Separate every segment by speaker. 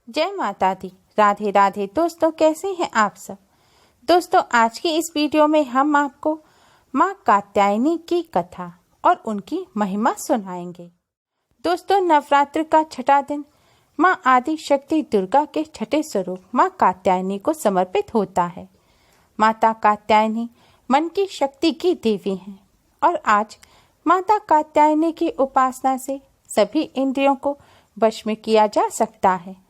Speaker 1: जय माता दी। राधे राधे दोस्तों, कैसे हैं आप सब। दोस्तों, आज की इस वीडियो में हम आपको माँ कात्यायनी की कथा और उनकी महिमा सुनाएंगे। दोस्तों, नवरात्र का छठा दिन माँ आदि शक्ति दुर्गा के छठे स्वरूप माँ कात्यायनी को समर्पित होता है। माता कात्यायनी मन की शक्ति की देवी हैं और आज माता कात्यायनी की उपासना से सभी इंद्रियों को वश में किया जा सकता है।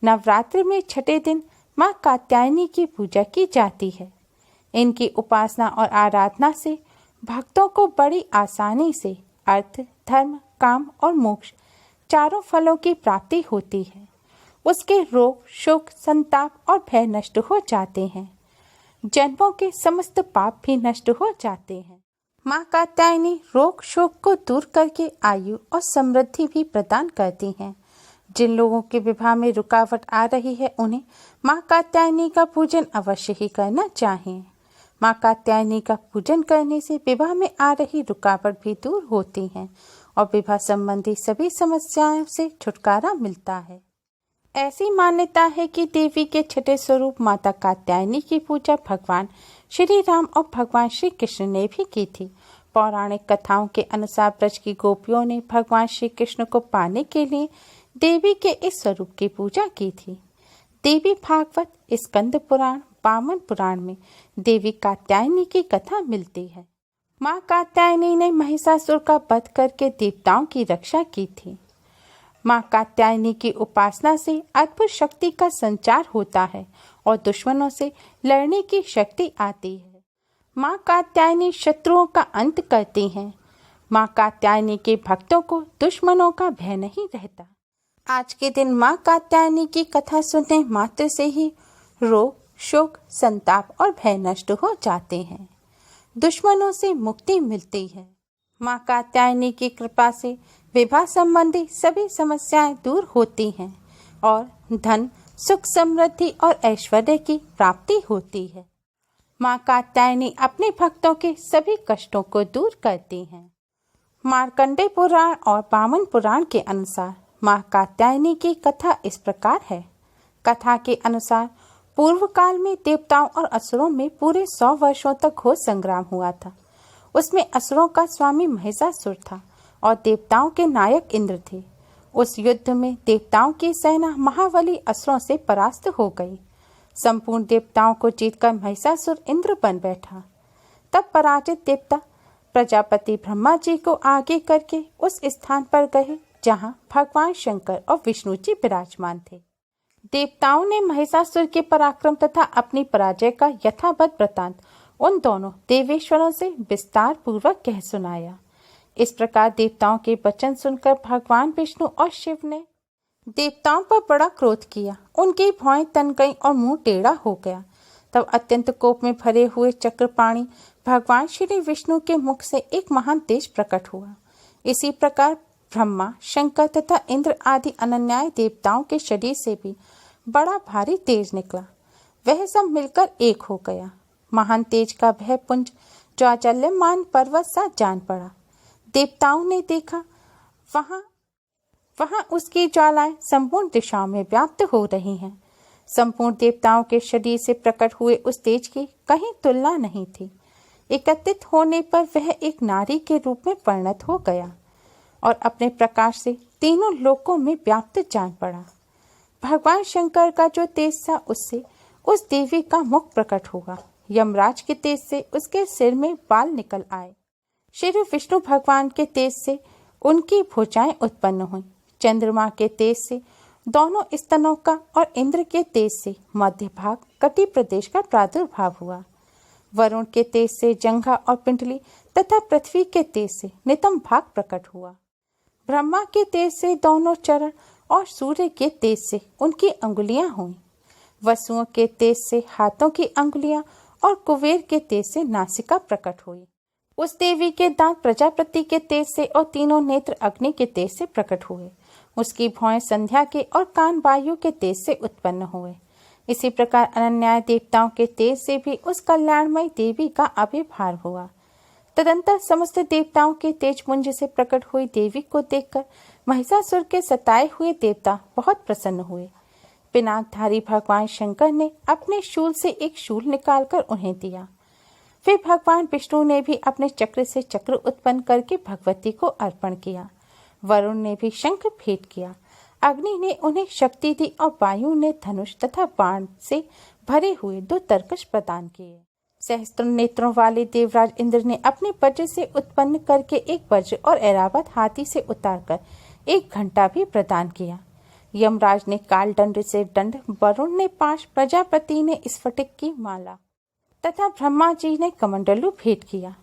Speaker 1: नवरात्र में छठे दिन माँ कात्यायनी की पूजा की जाती है। इनकी उपासना और आराधना से भक्तों को बड़ी आसानी से अर्थ, धर्म, काम और मोक्ष चारों फलों की प्राप्ति होती है। उसके रोग, शोक, संताप और भय नष्ट हो जाते हैं। जन्मों के समस्त पाप भी नष्ट हो जाते हैं। माँ कात्यायनी रोग शोक को दूर करके आयु और समृद्धि भी प्रदान करती हैं। जिन लोगों के विवाह में रुकावट आ रही है, उन्हें माँ कात्यायनी का पूजन अवश्य ही करना चाहिए। माँ कात्यायनी का पूजन करने से विवाह में आ रही रुकावट भी दूर होती है और विवाह संबंधी सभी समस्याओं से छुटकारा मिलता है। ऐसी मान्यता है कि देवी के छठे स्वरूप माता कात्यायनी की पूजा भगवान श्री राम और भगवान श्री कृष्ण ने भी की थी। पौराणिक कथाओं के अनुसार ब्रज की गोपियों ने भगवान श्री कृष्ण को पाने के लिए देवी के इस स्वरूप की पूजा की थी। देवी भागवत, स्कंद पुराण, वामन पुराण में देवी कात्यायनी की कथा मिलती है। माँ कात्यायनी ने महिषासुर का वध करके देवताओं की रक्षा की थी। माँ कात्यायनी की उपासना से अद्भुत शक्ति का संचार होता है और दुश्मनों से लड़ने की शक्ति आती है। माँ कात्यायनी शत्रुओं का अंत करती हैं। माँ कात्यायनी के भक्तों को दुश्मनों का भय नहीं रहता। आज के दिन माँ कात्यायनी की कथा सुनने मात्र से ही रोग, शोक, संताप और भय नष्ट हो जाते हैं। दुश्मनों से मुक्ति मिलती है। माँ कात्यायनी की कृपा से विवाह संबंधी सभी समस्याएं दूर होती हैं और धन, सुख, समृद्धि और ऐश्वर्य की प्राप्ति होती है। माँ कात्यायनी अपने भक्तों के सभी कष्टों को दूर करती हैं। मार्कंडेय पुराण और वामन पुराण के अनुसार माँ कात्यायनी की कथा इस प्रकार है। कथा के अनुसार पूर्व काल में देवताओं और असुरों में पूरे 100 वर्षों तक घोर संग्राम हुआ था। उसमें असुरों का स्वामी महिषासुर था और देवताओं के नायक इंद्र थे। उस युद्ध में देवताओं की सेना महाबली असुरों से परास्त हो गई। संपूर्ण देवताओं को जीतकर महिषासुर इंद्र बन बैठा। तब पराजित देवता प्रजापति ब्रह्मा जी को आगे करके उस स्थान पर गए जहां भगवान शंकर और विष्णु जी विराजमान थे। देवताओं ने महिषासुर के पराक्रम तथा अपनी पराजय का यथावत वृतांत उन दोनों देवेश्वरों से विस्तार पूर्वक कह सुनाया। इस प्रकार देवताओं के वचन सुनकर भगवान विष्णु और शिव ने देवताओं पर बड़ा क्रोध किया। उनकी भौहें तन गईं और मुंह टेढ़ा हो गया। तब अत्यंत कोप में भरे हुए चक्रपाणी भगवान श्री विष्णु के मुख से एक महान तेज प्रकट हुआ। इसी प्रकार ब्रह्मा, शंकर तथा इंद्र आदि अनन्याय देवताओं के शरीर से भी बड़ा भारी तेज निकला। वह सब मिलकर एक हो गया। महान तेज का वह पुंज ज्वाज्वल्यमान पर्वत सा जान पड़ा। देवताओं ने देखा वहां उसकी ज्वालाएं संपूर्ण दिशाओं में व्याप्त हो रही हैं। संपूर्ण देवताओं के शरीर से प्रकट हुए उस तेज की कहीं तुलना नहीं थी। एकत्रित होने पर वह एक नारी के रूप में परिणत हो गया और अपने प्रकाश से तीनों लोकों में व्याप्त जान पड़ा। भगवान शंकर का जो तेज था, उससे उस देवी का मुख प्रकट हुआ। यमराज के तेज से उसके सिर में बाल निकल आए। श्री विष्णु भगवान के तेज से उनकी भुजाएं उत्पन्न हुई। चंद्रमा के तेज से दोनों स्तनों का और इंद्र के तेज से मध्य भाग कटी प्रदेश का प्रादुर्भाव हुआ। वरुण के तेज से जंघा और पिंडली तथा पृथ्वी के तेज से नितंब भाग प्रकट हुआ। ब्रह्मा के तेज से दोनों चरण और सूर्य के तेज से उनकी अंगुलियां हुई। वसुओं के तेज से हाथों की अंगुलियां और कुबेर के तेज से नासिका प्रकट हुई। उस देवी के दांत प्रजापति के तेज से और तीनों नेत्र अग्नि के तेज से प्रकट हुए। उसकी भौहें संध्या के और कान वायु के तेज से उत्पन्न हुए। इसी प्रकार अनन्याय देवताओं के तेज से भी उस कल्याणमयी देवी का आविर्भाव हुआ। तदंतर समस्त देवताओं के तेज पुंज से प्रकट हुई देवी को देखकर महिषासुर के सताए हुए देवता बहुत प्रसन्न हुए। पिनाकधारी भगवान शंकर ने अपने शूल से एक शूल निकालकर उन्हें दिया। फिर भगवान विष्णु ने भी अपने चक्र से चक्र उत्पन्न करके भगवती को अर्पण किया। वरुण ने भी शंख भेंट किया। अग्नि ने उन्हें शक्ति दी और वायु ने धनुष तथा बाण से भरे हुए 2 तरकश प्रदान किए। सहस्त्र नेत्रों वाले देवराज इंद्र ने अपने वज्र से उत्पन्न करके एक वज्र और ऐरावत हाथी से उतारकर एक घंटा भी प्रदान किया। यमराज ने काल दंड से दंड, वरुण ने पाश, प्रजापति ने स्फटिक की माला तथा ब्रह्मा जी ने कमंडलू भेंट किया।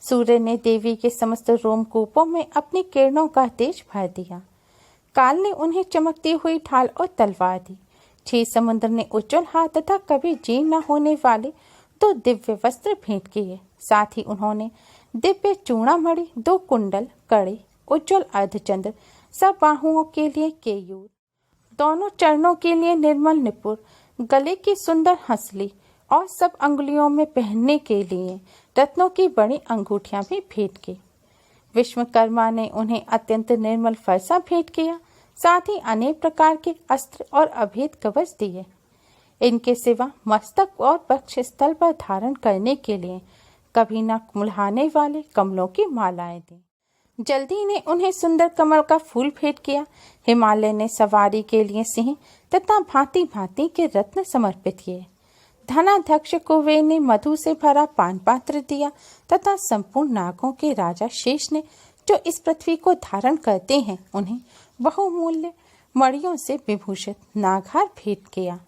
Speaker 1: सूर्य ने देवी के समस्त रोमकूपों में अपनी किरणों का तेज भर दिया। काल ने उन्हें चमकती हुई ढाल और तलवार दी। 6 समुद्र ने उज्जवल हाथ तथा कभी जीर्ण न होने वाले 2 दिव्य वस्त्र भेंट किए। साथ ही उन्होंने दिव्य चूड़ामणि, 2 कुंडल, कड़े, उज्जवल अर्धचंद्र, सब बाहुओं के लिए केयूर, दोनों चरणों के लिए निर्मल निपुर, गले की सुंदर हंसली और सब अंगुलियों में पहनने के लिए रत्नों की बड़ी अंगूठियां भी भेंट की। विश्वकर्मा ने उन्हें अत्यंत निर्मल फरसा भेंट किया। साथ ही अनेक प्रकार के अस्त्र और अभेद कवच दिए। इनके सिवा मस्तक और वक्ष स्थल पर धारण करने के लिए कभी न कुम्हलाने वाले कमलों की मालाएं दी। जल्दी ने उन्हें सुंदर कमल का फूल भेंट किया। हिमालय ने सवारी के लिए सिंह तथा भांति भांति के रत्न समर्पित किए। धनाध्यक्ष कुबेर ने मधु से भरा पान पात्र दिया तथा संपूर्ण नागों के राजा शेष ने, जो इस पृथ्वी को धारण करते हैं, उन्हें बहुमूल्य मणियों से विभूषित नागहार भेंट किया।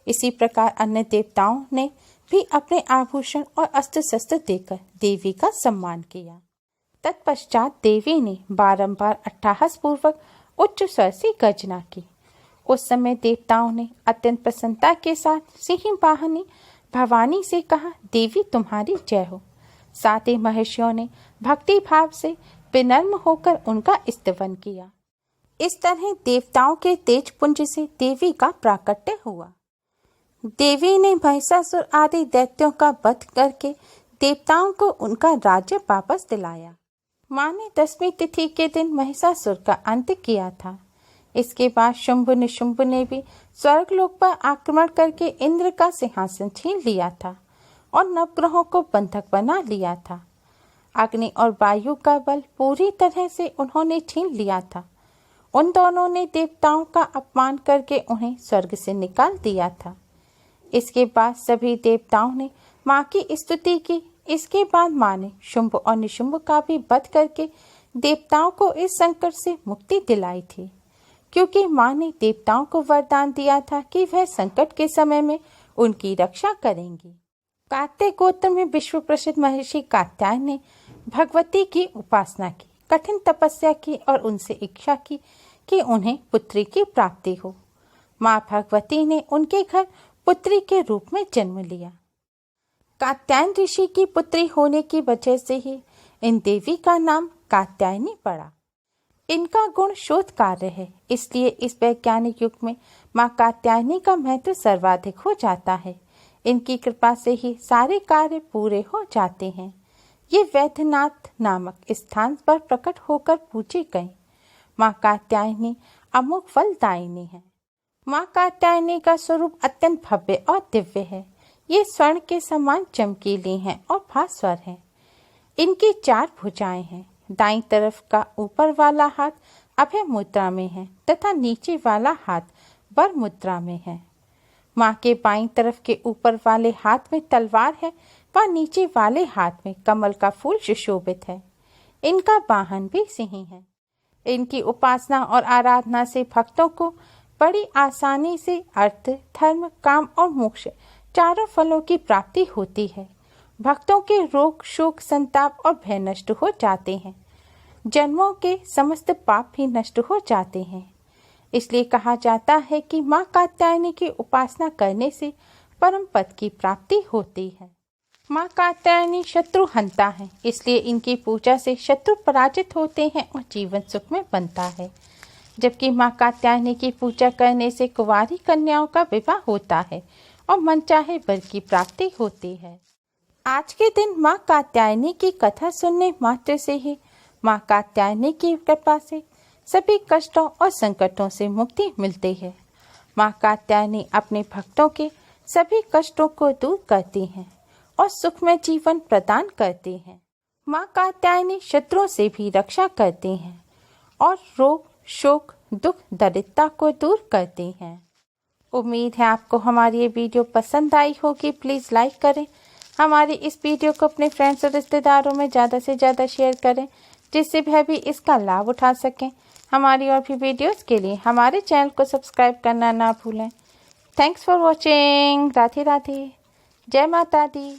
Speaker 1: इसी प्रकार अन्य देवताओं ने भी अपने आभूषण और अस्त्र शस्त्र देकर देवी का सम्मान किया। तत्पश्चात देवी ने बारंबार अट्टहास पूर्वक उच्च स्वर से गर्जना की। उस समय देवताओं ने अत्यंत प्रसन्नता के साथ सिंह वाहिनी भवानी से कहा, देवी तुम्हारी जय हो। साथ ही महर्षियों ने भक्ति भाव से विनम्र होकर उनका स्तवन किया। इस तरह देवताओं के तेज पुंज से देवी का प्राकट्य हुआ। देवी ने महिषासुर आदि दैत्यों का वध करके देवताओं को उनका राज्य वापस दिलाया। माँ ने 10वीं तिथि के दिन महिषासुर का अंत किया था। इसके बाद शुंभ निशुंभ ने भी स्वर्गलोक पर आक्रमण करके इंद्र का सिंहासन छीन लिया था और नवग्रहों को बंधक बना लिया था। अग्नि और वायु का बल पूरी तरह से उन्होंने छीन लिया था। उन दोनों ने देवताओं का अपमान करके उन्हें स्वर्ग से निकाल दिया था। इसके बाद सभी देवताओं ने माँ की स्तुति की। इसके बाद माँ ने शुंभ और निशुंभ का भी वध करके देवताओं को इस संकट से मुक्ति दिलाई थी, क्योंकि माँ ने देवताओं को वरदान दिया था कि वह संकट के समय में उनकी रक्षा करेंगी। कात्यायन गोत्र में विश्व प्रसिद्ध महर्षि कात्यायन ने भगवती की उपासना की, कठिन तपस्या की और उनसे इच्छा की कि उन्हें पुत्री की प्राप्ति हो। माँ भगवती ने उनके घर पुत्री के रूप में जन्म लिया। कात्यायन ऋषि की पुत्री होने की वजह से ही इन देवी का नाम कात्यायनी पड़ा। इनका गुण शोध कार्य है, इसलिए इस वैज्ञानिक युग में माँ कात्यायनी का महत्व सर्वाधिक हो जाता है। इनकी कृपा से ही सारे कार्य पूरे हो जाते हैं। ये वैद्यनाथ नामक स्थान पर प्रकट होकर पूजे गए। माँ कात्यायनी अमोघ फलदायिनी है। माँ कात्यायनी का स्वरूप अत्यंत भव्य और दिव्य है। ये स्वर्ण के समान चमकीली हैं और भास्वर हैं। इनकी 4 भुजाएं हैं। दाईं तरफ का ऊपर वाला हाथ अभय मुद्रा में है तथा नीचे वाला हाथ वर मुद्रा में है। माँ के बाईं तरफ के ऊपर वाले हाथ में तलवार है व नीचे वाले हाथ में कमल का फूल सुशोभित है। इनका वाहन भी सिंह है। इनकी उपासना और आराधना से भक्तों को बड़ी आसानी से अर्थ, धर्म, काम और मोक्ष चारों फलों की प्राप्ति होती है। भक्तों के रोग, शोक, संताप और भय नष्ट हो जाते हैं। जन्मों के समस्त पाप भी नष्ट हो जाते हैं। इसलिए कहा जाता है कि माँ कात्यायनी की उपासना करने से परम पद की प्राप्ति होती है। माँ कात्यायनी शत्रु हंता है, इसलिए इनकी पूजा से शत्रु पराजित होते हैं और जीवन सुख में बनता है। जबकि माँ कात्यायनी की पूजा करने से कुंवारी कन्याओं का विवाह होता है और मनचाहे वर की प्राप्ति होती है। आज के दिन माँ कात्यायनी की कथा सुनने मात्र से ही माँ कात्यायनी की कृपा से सभी कष्टों और संकटों से मुक्ति मिलती है। माँ कात्यायनी अपने भक्तों के सभी कष्टों को दूर करती हैं और सुखमय जीवन प्रदान करती हैं। माँ कात्यायनी शत्रुओं से भी रक्षा करती हैं और रोग, शोक, दुख, दरिद्रता को दूर करती हैं। उम्मीद है आपको हमारी ये वीडियो पसंद आई होगी। प्लीज़ लाइक करें, हमारी इस वीडियो को अपने फ्रेंड्स और रिश्तेदारों में ज़्यादा से ज़्यादा शेयर करें, जिससे वह भी इसका लाभ उठा सकें। हमारी और भी वीडियोस के लिए हमारे चैनल को सब्सक्राइब करना ना भूलें। Thanks for watching. Radhe Radhe. जय माता दी।